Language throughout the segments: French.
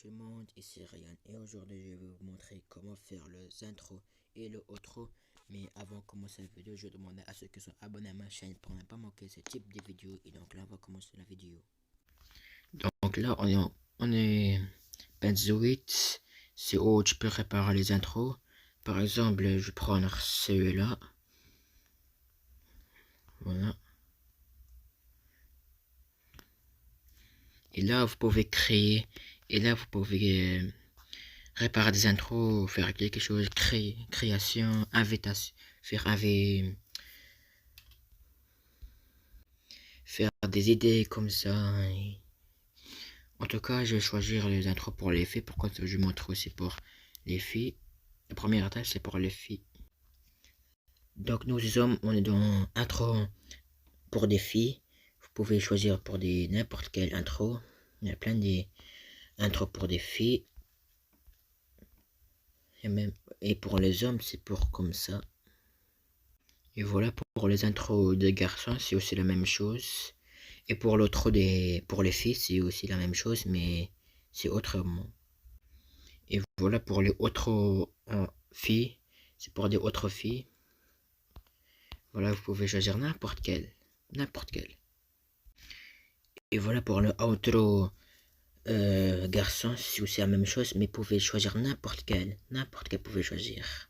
tout le monde, ici Ryan et aujourd'hui je vais vous montrer comment faire les intros et le outro. Mais avant de commencer la vidéo, je demande à ceux qui sont abonnés à ma chaîne pour ne pas manquer ce type de vidéo. Et donc là on va commencer la vidéo. Donc là on est page 8, c'est où tu peux réparer les intros. Par exemple je vais prendre celui-là. Voilà. Et là vous pouvez créer, et là vous pouvez réparer des intros, faire quelque chose, création, invitation, faire des idées comme ça. En tout cas, je vais choisir les intros pour les filles. Pourquoi je montre aussi pour les filles. La première étape, c'est pour les filles. Donc nous hommes, on est dans intro pour des filles. Vous pouvez choisir pour des n'importe quelle intro. Il y a plein d'intros pour des filles. Et pour les hommes, c'est pour comme ça. Et voilà, pour les intros des garçons, c'est aussi la même chose. Et pour l'autre pour les filles, c'est aussi la même chose, mais c'est autrement. Et voilà pour les autres filles, c'est pour des autres filles. Voilà, vous pouvez choisir n'importe quelle. Et voilà pour le outro garçon, c'est aussi la même chose, mais vous pouvez choisir n'importe quel vous pouvez choisir.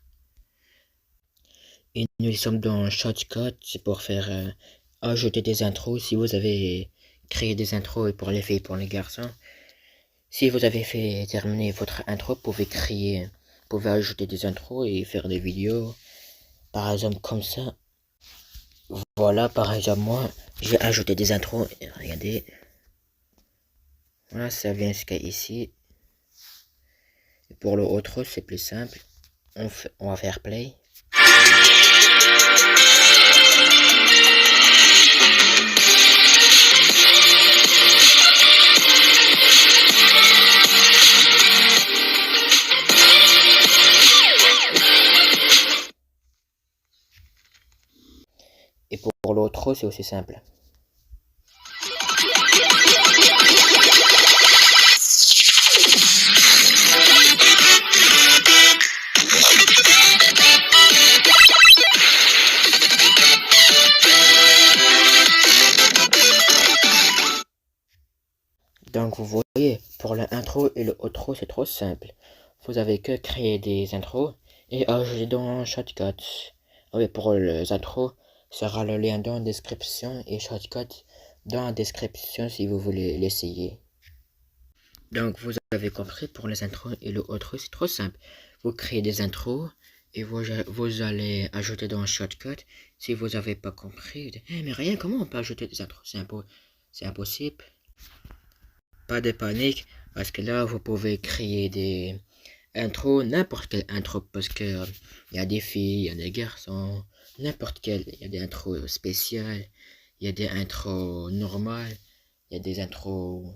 Et nous sommes dans Shotcut, c'est pour faire ajouter des intros. Si vous avez créé des intros pour les filles et pour les garçons, si vous avez fait terminer votre intro, vous pouvez ajouter des intros et faire des vidéos, par exemple comme ça. Voilà, par exemple moi, je vais ajouter des intros. Regardez, voilà, ça vient jusqu'à ici. Et pour le outro, c'est plus simple. On va faire play. Et pour l'autre, c'est aussi simple. Donc vous voyez, pour l'intro et le outro, c'est trop simple. Vous avez que créer des intros et ajouter dans Shotcut. Oui, pour les intros, sera le lien dans la description et Shotcut dans la description si vous voulez l'essayer. Donc vous avez compris, pour les intros et le outro, c'est trop simple. Vous créez des intros et vous allez ajouter dans Shotcut. Si vous n'avez pas compris, mais rien, comment on peut ajouter des intros? C'est impossible. Pas de panique, parce que là vous pouvez créer des intros, n'importe quelle intro, parce que il y a des filles, il y a des garçons, n'importe quelle. Il y a des intros spéciales, il y a des intros normales, il y a des intros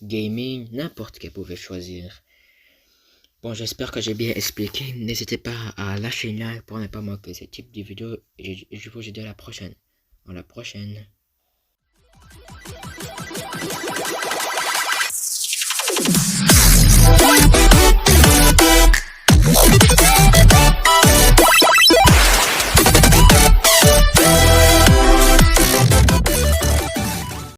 gaming, n'importe quelle vous pouvez choisir. Bon, j'espère que j'ai bien expliqué. N'hésitez pas à lâcher un like pour ne pas manquer ce type de vidéo. Et je vous dis à la prochaine. À la prochaine.